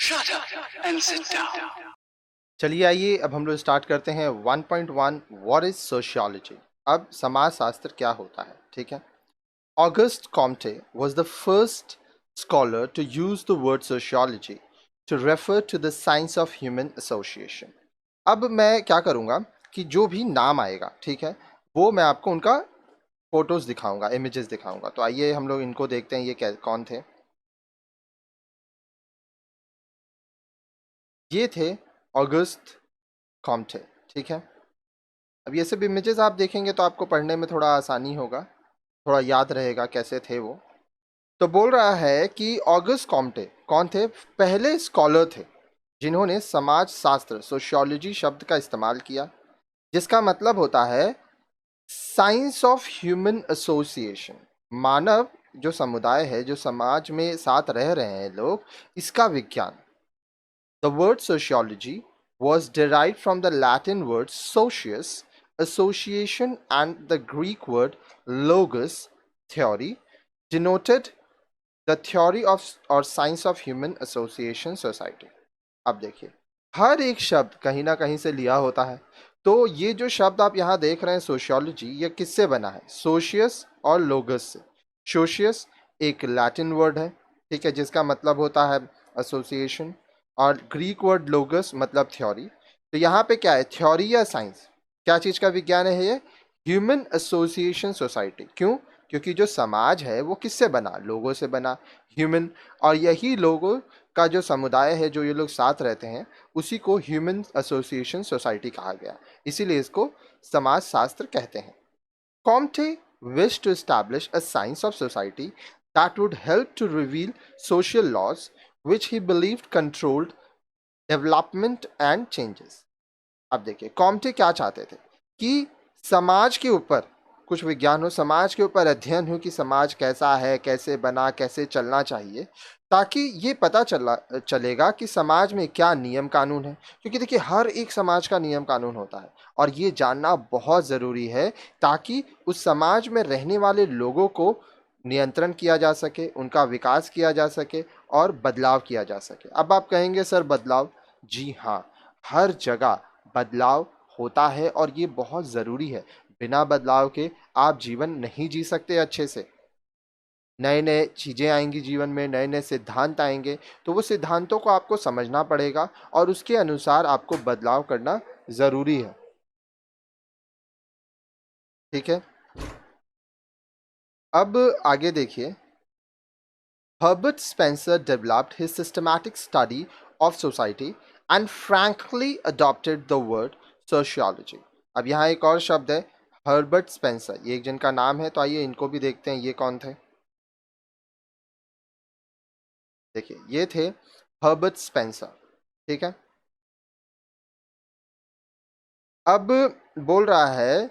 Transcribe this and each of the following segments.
Shut up and sit down. चलिए आइए अब हम लोग स्टार्ट करते हैं 1.1 व्हाट इज सोशियोलॉजी। अब समाज शास्त्र क्या होता है, ठीक है। Auguste Comte was the first scholar to use the word sociology to refer to the science of human association. अब मैं क्या करूँगा कि जो भी नाम आएगा, ठीक है, वो मैं आपको उनका फोटोज दिखाऊंगा, इमेजेस दिखाऊंगा। तो आइए हम लोग इनको देखते हैं, ये कौन थे। ये थे ऑगस्ट कॉम्टे, ठीक है। अब ये सब इमेजेस आप देखेंगे तो आपको पढ़ने में थोड़ा आसानी होगा, थोड़ा याद रहेगा कैसे थे वो। तो बोल रहा है कि ऑगस्ट कॉम्टे कौन थे? पहले स्कॉलर थे जिन्होंने समाज शास्त्र सोशियोलॉजी शब्द का इस्तेमाल किया, जिसका मतलब होता है साइंस ऑफ ह्यूमन एसोसिएशन। मानव जो समुदाय है, जो समाज में साथ रह रहे हैं लोग, इसका विज्ञान। The word sociology was derived from the Latin word socius, association, and the Greek word logos, theory, denoted the theory of or science of human association society. अब देखिए, हर एक शब्द कहीं ना कहीं से लिया होता है। तो ये जो शब्द आप यहाँ देख रहे हैं सोशियोलॉजी, ये किससे बना है? सोशियस और लोगस से। सोशियस एक लैटिन वर्ड है, ठीक है, जिसका मतलब होता है एसोसिएशन, और ग्रीक वर्ड लोगस मतलब थ्योरी। तो यहाँ पे क्या है, थ्योरी या साइंस? क्या चीज़ का विज्ञान है ये? Human association society. क्यों? क्योंकि जो समाज है वो किससे बना? लोगों से बना, ह्यूमन। और यही लोगों का जो समुदाय है, जो ये लोग साथ रहते हैं, उसी को ह्यूमन एसोसिएशन सोसाइटी कहा गया, इसीलिए इसको समाज शास्त्र कहते हैं। Comte wished to establish a science of society that would help to reveal social laws which he believed controlled development and changes. अब देखिए कॉम्टे क्या चाहते थे कि समाज के ऊपर कुछ विज्ञान हो, समाज के ऊपर अध्ययन हो कि समाज कैसा है, कैसे बना, कैसे चलना चाहिए, ताकि ये पता चलेगा कि समाज में क्या नियम कानून है। क्योंकि देखिए हर एक समाज का नियम कानून होता है और ये जानना बहुत ज़रूरी है, ताकि उस समाज में रहने वाले लोगों को नियंत्रण किया जा सके, उनका विकास किया जा सके और बदलाव किया जा सके। अब आप कहेंगे सर बदलाव, जी हाँ, हर जगह बदलाव होता है और ये बहुत ज़रूरी है। बिना बदलाव के आप जीवन नहीं जी सकते अच्छे से। नए नए चीज़ें आएंगी जीवन में, नए नए सिद्धांत आएंगे, तो वो सिद्धांतों को आपको समझना पड़ेगा और उसके अनुसार आपको बदलाव करना ज़रूरी है, ठीक है। अब आगे देखिए, Herbert Spencer developed his systematic study of society and frankly adopted the word sociology. अब यहाँ एक और शब्द है, हर्बर्ट स्पेंसर, ये एक जन का नाम है। तो आइए इनको भी देखते हैं, ये कौन थे। देखिए ये थे हर्बर्ट स्पेंसर, ठीक है। अब बोल रहा है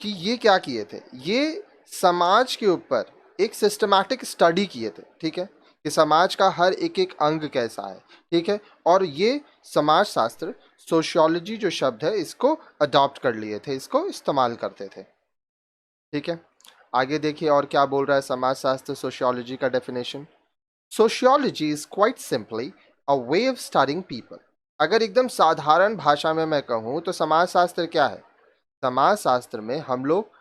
कि ये क्या किए थे, ये समाज के ऊपर एक सिस्टमैटिक स्टडी किए थे, ठीक है, कि समाज का हर एक एक अंग कैसा है, ठीक है। और ये समाज शास्त्र सोशियोलॉजी जो शब्द है इसको अडॉप्ट कर लिए थे, इसको इस्तेमाल करते थे, ठीक है। आगे देखिए और क्या बोल रहा है समाज शास्त्र सोशियोलॉजी का definition. Sociology is quite simply a way of studying people. अगर एकदम साधारण भाषा में मैं कहूँ तो समाज शास्त्र क्या है? समाज शास्त्र में हम लोग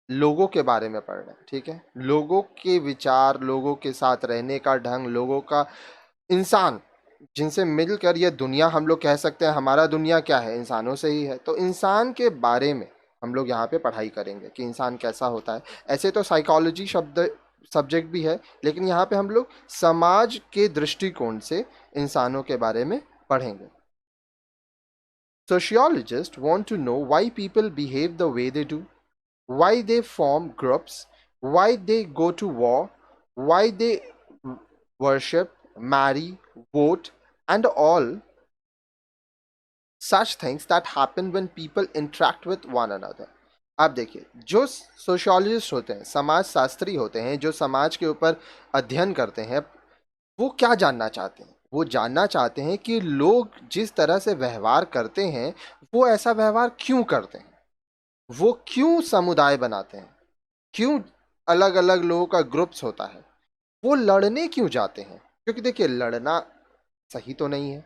लोगों के बारे में पढ़ रहे हैं, ठीक है। लोगों के विचार, लोगों के साथ रहने का ढंग, लोगों का, इंसान जिनसे मिलकर ये दुनिया, हम लोग कह सकते हैं हमारा दुनिया क्या है, इंसानों से ही है। तो इंसान के बारे में हम लोग यहाँ पे पढ़ाई करेंगे कि इंसान कैसा होता है। ऐसे तो साइकोलॉजी शब्द सब्जेक्ट भी है, लेकिन यहाँ पे हम लोग समाज के दृष्टिकोण से इंसानों के बारे में पढ़ेंगे। Sociologists want to know why people behave the way they do, why they form groups, why they go to war, why they worship, marry, vote, and all such things that happen when people interact with one another. आप देखिए, जो sociologist होते हैं, समाज शास्त्री होते हैं, जो समाज के ऊपर अध्ययन करते हैं, वो क्या जानना चाहते हैं? वो जानना चाहते हैं कि लोग जिस तरह से व्यवहार करते हैं, वो ऐसा व्यवहार क्यों करते हैं, वो क्यों समुदाय बनाते हैं, क्यों अलग अलग लोगों का ग्रुप्स होता है, वो लड़ने क्यों जाते हैं। क्योंकि देखिए लड़ना सही तो नहीं है।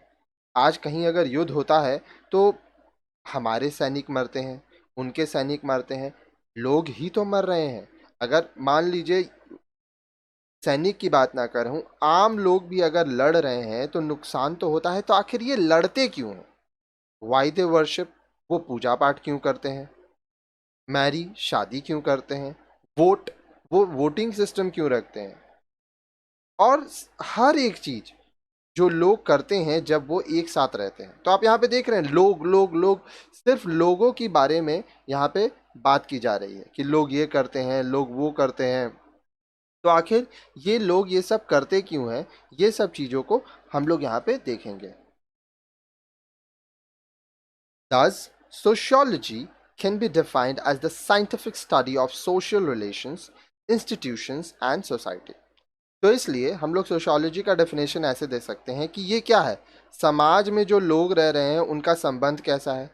आज कहीं अगर युद्ध होता है तो हमारे सैनिक मरते हैं, उनके सैनिक मरते हैं, लोग ही तो मर रहे हैं। अगर मान लीजिए सैनिक की बात ना कर रहा हूं, आम लोग भी अगर लड़ रहे हैं तो नुकसान तो होता है। तो आखिर ये लड़ते क्यों हैं? वाई दे वर्शिप, वो पूजा पाठ क्यों करते हैं? मैरी, शादी क्यों करते हैं? वोट, वो वोटिंग सिस्टम क्यों रखते हैं? और हर एक चीज जो लोग करते हैं जब वो एक साथ रहते हैं। तो आप यहाँ पे देख रहे हैं लोग लोग लोग, सिर्फ लोगों के बारे में यहाँ पे बात की जा रही है कि लोग ये करते हैं, लोग वो करते हैं। तो आखिर ये लोग ये सब करते क्यों हैं? ये सब चीजों को हम लोग यहाँ पे देखेंगे। Thus, sociology can be defined as the scientific study of social relations, institutions and society. तो इसलिए हम लोग सोशियोलॉजी का डेफिनेशन ऐसे दे सकते हैं कि ये क्या है, समाज में जो लोग रह रहे हैं उनका संबंध कैसा है,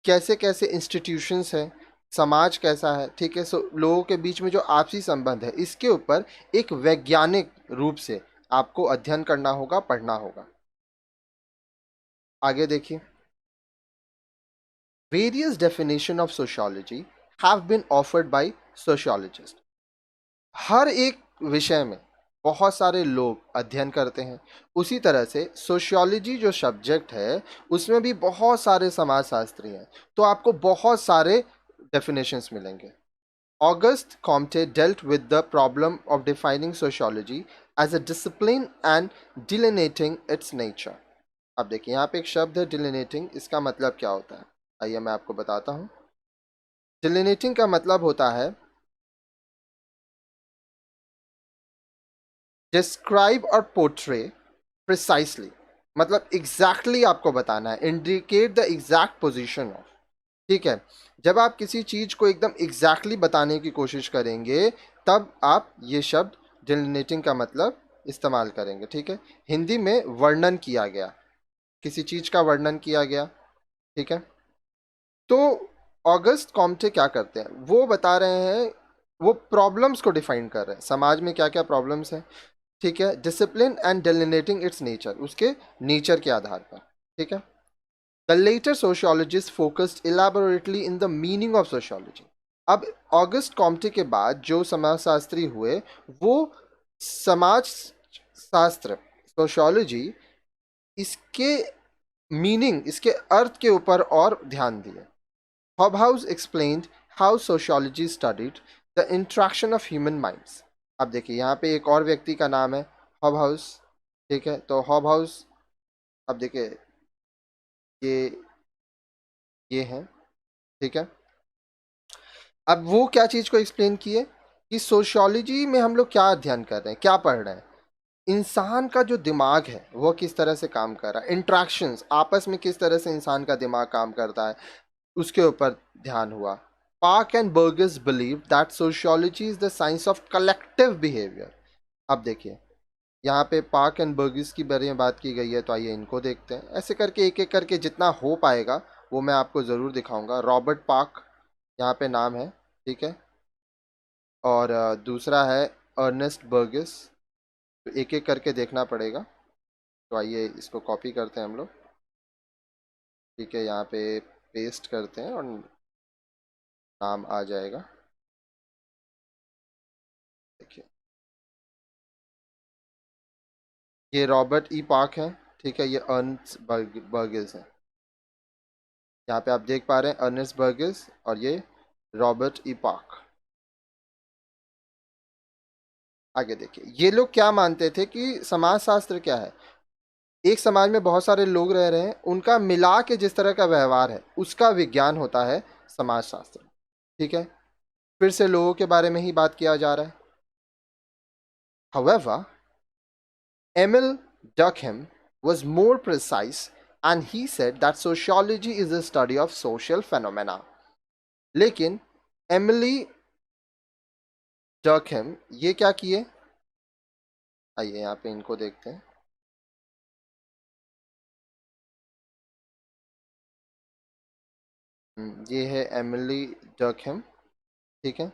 कैसे कैसे इंस्टीट्यूशंस है, समाज कैसा है, ठीक है। लोगों के बीच में जो आपसी संबंध है, इसके ऊपर एक वैज्ञानिक रूप से आपको अध्ययन करना होगा, पढ़ना होगा। आगे देखिए, various definition of sociology have been offered by sociologist. हर एक विषय में बहुत सारे लोग अध्ययन करते हैं। उसी तरह से सोशियोलॉजी जो सब्जेक्ट है उसमें भी बहुत सारे समाजशास्त्री हैं, तो आपको बहुत सारे डेफिनेशंस मिलेंगे। August Comte dealt with the problem of defining sociology as a discipline and delineating its nature. अब देखिए यहाँ पे एक शब्द है डिलिनेटिंग, इसका मतलब क्या होता है आइए मैं आपको बताता हूँ। डिलिनेटिंग का मतलब होता है डिस्क्राइब और पोर्ट्रे प्रिसाइसली, मतलब एग्जैक्टली आपको बताना है, indicate the exact position of, ठीक है। जब आप किसी चीज को एकदम एग्जैक्टली बताने की कोशिश करेंगे तब आप ये शब्द डिलिनेटिंग का मतलब इस्तेमाल करेंगे, ठीक है। हिंदी में वर्णन किया गया, किसी चीज का वर्णन किया गया, ठीक है। तो ऑगस्ट कॉम्टे क्या करते हैं, वो बता रहे हैं, वो प्रॉब्लम्स को डिफाइन कर रहे हैं, समाज में क्या क्या प्रॉब्लम्स हैं, ठीक है। Discipline and delineating its nature, उसके नेचर के आधार पर, ठीक है। The latter sociologist focused elaborately in the meaning of sociology. अब ऑगस्ट कॉम्टे के बाद जो समाजशास्त्री हुए वो समाज शास्त्र, सोशियोलॉजी, इसके मीनिंग, इसके अर्थ के ऊपर और ध्यान दिए। Hobhouse explained how sociology studied the interaction of human minds. अब देखिए यहाँ पे एक और व्यक्ति का नाम है हॉबहाउस, ठीक है। तो हॉबहाउस, अब देखिए ये ये है, ठीक है। अब वो क्या चीज़ को एक्सप्लेन किए कि सोशियोलॉजी में हम लोग क्या अध्ययन कर रहे हैं, क्या पढ़ रहे हैं, इंसान का जो दिमाग है वो किस तरह से काम कर रहा है, इंट्रैक्शंस आपस में किस तरह से इंसान का दिमाग काम करता है, उसके ऊपर ध्यान हुआ। Park and Burgess believe that sociology is the science of collective behaviour. अब देखिए यहाँ पे पार्क एंड बर्गस की बारे में बात की गई है, तो आइए इनको देखते हैं। ऐसे करके एक एक करके जितना हो पाएगा वो मैं आपको ज़रूर दिखाऊंगा। रॉबर्ट पार्क यहाँ पे नाम है, ठीक है। और दूसरा है अर्नेस्ट बर्गस। तो एक एक करके देखना पड़ेगा। तो आइए इसको कॉपी करते हैं हम लोग, ठीक है। यहाँ पे पेस्ट करते हैं और नाम आ जाएगा, देखिए ये रॉबर्ट ई पार्क है, ठीक है। ये अर्नेस्ट बर्गस है, यहाँ पे आप देख पा रहे हैं अर्नेस्ट बर्गस और ये रॉबर्ट ई पार्क। आगे देखिए ये लोग क्या मानते थे कि समाजशास्त्र क्या है, एक समाज में बहुत सारे लोग रह रहे हैं, उनका मिला के जिस तरह का व्यवहार है उसका विज्ञान होता है समाजशास्त्र, ठीक है। फिर से लोगों के बारे में ही बात किया जा रहा है। However, Emil Durkheim was more precise and he said that sociology is a study of social phenomena. लेकिन एमिली डर्कहेम ये क्या किए, आइए यहाँ पे इनको देखते हैं। ये है एमिली डर्कहेम, ठीक है।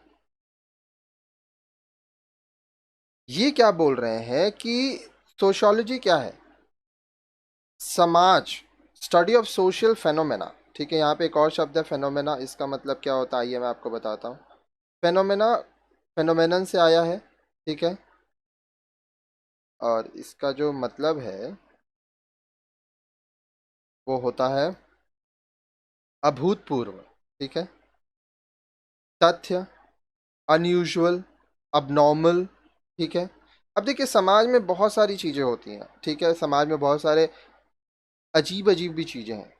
ये क्या बोल रहे हैं कि सोशियोलॉजी क्या है, समाज, स्टडी ऑफ सोशल फेनोमेना। ठीक है, यहाँ पे एक और शब्द है फेनोमेना, इसका मतलब क्या होता है आइए मैं आपको बताता हूँ। फेनोमेना फेनोमेनन से आया है, ठीक है, और इसका जो मतलब है वो होता है अभूतपूर्व, ठीक है, तथ्य, अनयूजुअल, अबनॉर्मल, ठीक है। अब देखिए समाज में बहुत सारी चीज़ें होती हैं, ठीक है, समाज में बहुत सारे अजीब अजीब भी चीज़ें हैं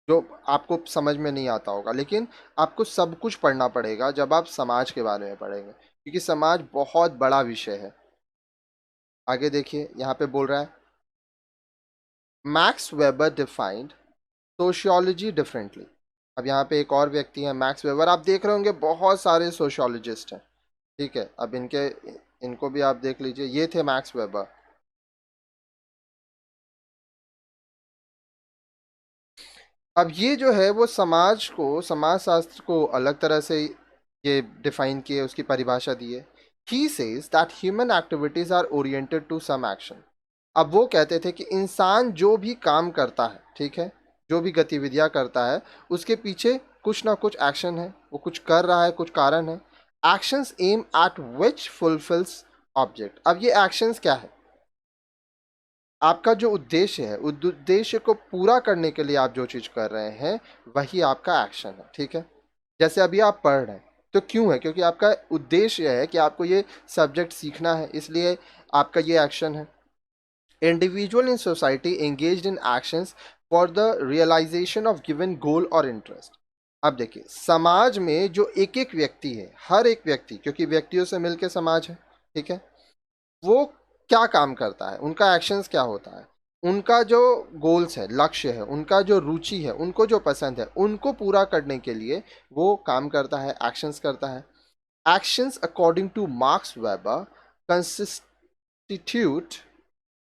जो आपको समझ में नहीं आता होगा, लेकिन आपको सब कुछ पढ़ना पड़ेगा जब आप समाज के बारे में पढ़ेंगे, क्योंकि समाज बहुत बड़ा विषय है। आगे देखिए यहाँ पे बोल रहा है max weber defined sociology differently. अब यहाँ पे एक और व्यक्ति है मैक्स वेबर, आप देख रहे होंगे बहुत सारे सोशियोलॉजिस्ट हैं, ठीक है, अब इनको भी आप देख लीजिए, ये थे मैक्स वेबर। अब ये जो है वो समाज को, समाज शास्त्र को अलग तरह से ये डिफाइन किए, उसकी परिभाषा दी है। He says that human activities are oriented to some action. अब वो कहते थे कि इंसान जो भी काम करता है, ठीक है, जो भी गतिविधियां करता है उसके पीछे कुछ ना कुछ एक्शन है, वो कुछ कर रहा है, कुछ कारण है। Actions aim at which fulfils object. अब ये एक्शंस क्या है, आपका जो उद्देश्य है, उस उद्देश्य को पूरा करने के लिए आप जो चीज़ कर रहे हैं वही आपका एक्शन है, ठीक है। जैसे अभी आप पढ़ रहे हैं तो क्यों है, क्योंकि आपका उद्देश्य है कि आपको ये सब्जेक्ट सीखना है, इसलिए आपका ये एक्शन है। Individual in society engaged in actions for the realization of given goal और इंटरेस्ट। अब देखिए समाज में जो एक एक व्यक्ति है, हर एक व्यक्ति, क्योंकि व्यक्तियों से मिलकर समाज है, ठीक है, वो क्या काम करता है, उनका एक्शंस क्या होता है, उनका जो गोल्स है, लक्ष्य है, उनका जो रुचि है, उनको जो पसंद है, उनको पूरा करने के लिए वो काम करता है, एक्शंस करता है। Actions according two marks weber constitute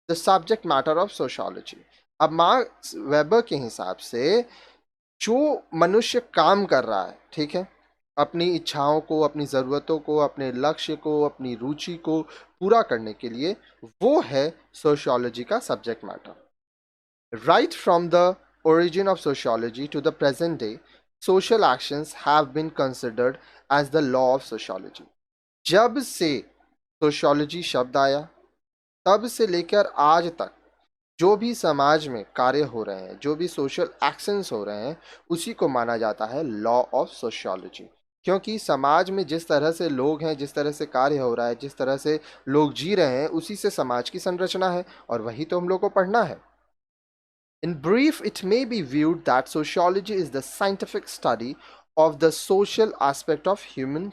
the subject matter of sociology. अब मार्क्स वेबर के हिसाब से जो मनुष्य काम कर रहा है, ठीक है, अपनी इच्छाओं को, अपनी ज़रूरतों को, अपने लक्ष्य को, अपनी रुचि को पूरा करने के लिए, वो है सोशियोलॉजी का subject matter. Right from the origin of sociology to the present day, social actions have been considered as the law of sociology। जब से सोशियोलॉजी शब्द आया तब से लेकर आज तक जो भी समाज में कार्य हो रहे हैं, जो भी सोशल एक्शंस हो रहे हैं, उसी को माना जाता है लॉ ऑफ सोशियोलॉजी। क्योंकि समाज में जिस तरह से लोग हैं, जिस तरह से कार्य हो रहा है, जिस तरह से लोग जी रहे हैं, उसी से समाज की संरचना है, और वही तो हम लोग को पढ़ना है। In brief it may be viewed that sociology is the scientific study of the social aspect of human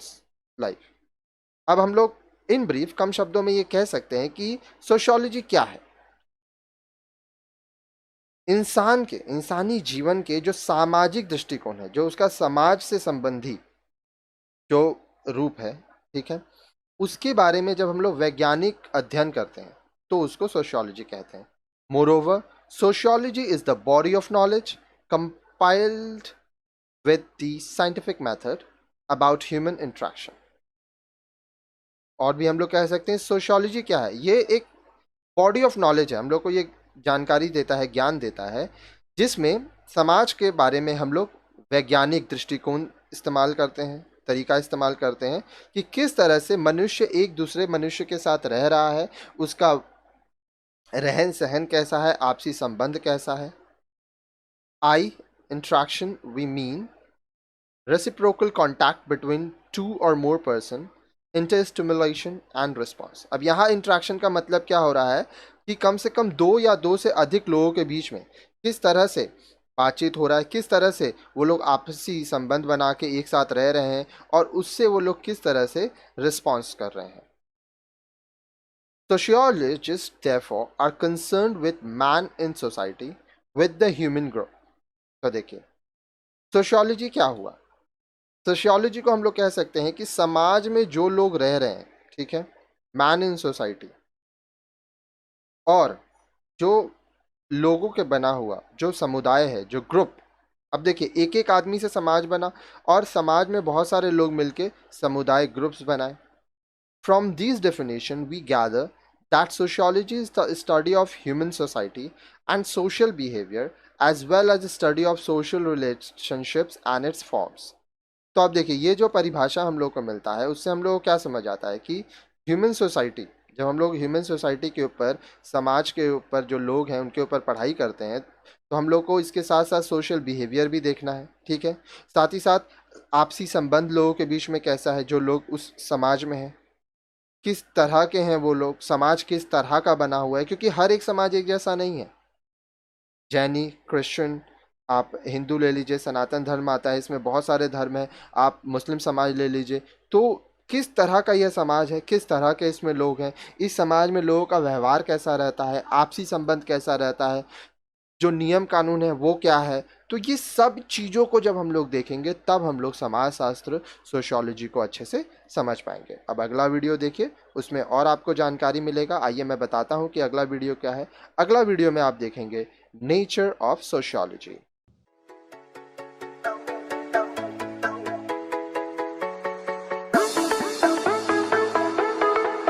life. अब हम लोग इन ब्रीफ कम शब्दों में ये कह सकते हैं कि सोशियोलॉजी क्या है। इंसान के, इंसानी जीवन के जो सामाजिक दृष्टिकोण है, जो उसका समाज से संबंधी जो रूप है, ठीक है, उसके बारे में जब हम लोग वैज्ञानिक अध्ययन करते हैं तो उसको सोशियोलॉजी कहते हैं। Moreover sociology is the body of knowledge compiled with the scientific method about human interaction. और भी हम लोग कह सकते हैं सोशियोलॉजी क्या है, ये एक बॉडी ऑफ नॉलेज है, हम लोग को ये जानकारी देता है, ज्ञान देता है, जिसमें समाज के बारे में हम लोग वैज्ञानिक दृष्टिकोण इस्तेमाल करते हैं, तरीका इस्तेमाल करते हैं कि किस तरह से मनुष्य एक दूसरे मनुष्य के साथ रह रहा है, उसका रहन सहन कैसा है, आपसी संबंध कैसा है। I interaction we mean reciprocal contact between two or more person, interstimulation and response। अब यहाँ इंट्रैक्शन का मतलब क्या हो रहा है कि कम से कम दो या दो से अधिक लोगों के बीच में किस तरह से बातचीत हो रहा है, किस तरह से वो लोग आपसी संबंध बना के एक साथ रह रहे हैं, और उससे वो लोग किस तरह से रिस्पॉन्स कर रहे हैं। Sociologists therefore are concerned with man in society, with the human group। तो देखिए सोशियोलॉजी क्या हुआ, सोशियोलॉजी को हम लोग कह सकते हैं कि समाज में जो लोग रह रहे हैं, ठीक है, मैन इन सोसाइटी, और जो लोगों के बना हुआ जो समुदाय है, जो ग्रुप। अब देखिए एक एक आदमी से समाज बना, और समाज में बहुत सारे लोग मिलके समुदाय ग्रुप्स बनाए। From this definition we gather that sociology is the study of human society and social behavior as well as the study of social relationships and its forms. तो आप देखिए ये जो परिभाषा हम लोग को मिलता है उससे हम लोग को क्या समझ आता है कि ह्यूमन सोसाइटी, जब हम लोग ह्यूमन सोसाइटी के ऊपर, समाज के ऊपर जो लोग हैं उनके ऊपर पढ़ाई करते हैं, तो हम लोग को इसके साथ साथ सोशल बिहेवियर भी देखना है, ठीक है। साथ ही साथ आपसी संबंध लोगों के बीच में कैसा है, जो लोग उस समाज में हैं किस तरह के हैं वो लोग, समाज किस तरह का बना हुआ है, क्योंकि हर एक समाज एक जैसा नहीं है। जैनी, क्रिश्चियन, आप हिंदू ले लीजिए, सनातन धर्म आता है, इसमें बहुत सारे धर्म हैं, आप मुस्लिम समाज ले लीजिए, तो किस तरह का यह समाज है, किस तरह के इसमें लोग हैं, इस समाज में लोगों का व्यवहार कैसा रहता है, आपसी संबंध कैसा रहता है, जो नियम कानून है वो क्या है। तो ये सब चीज़ों को जब हम लोग देखेंगे तब हम लोग समाज शास्त्र, सोशियोलॉजी को अच्छे से समझ पाएंगे। अब अगला वीडियो देखिए, उसमें और आपको जानकारी मिलेगा। आइए मैं बताता हूँ कि अगला वीडियो क्या है। अगला वीडियो में आप देखेंगे नेचर ऑफ सोशियोलॉजी।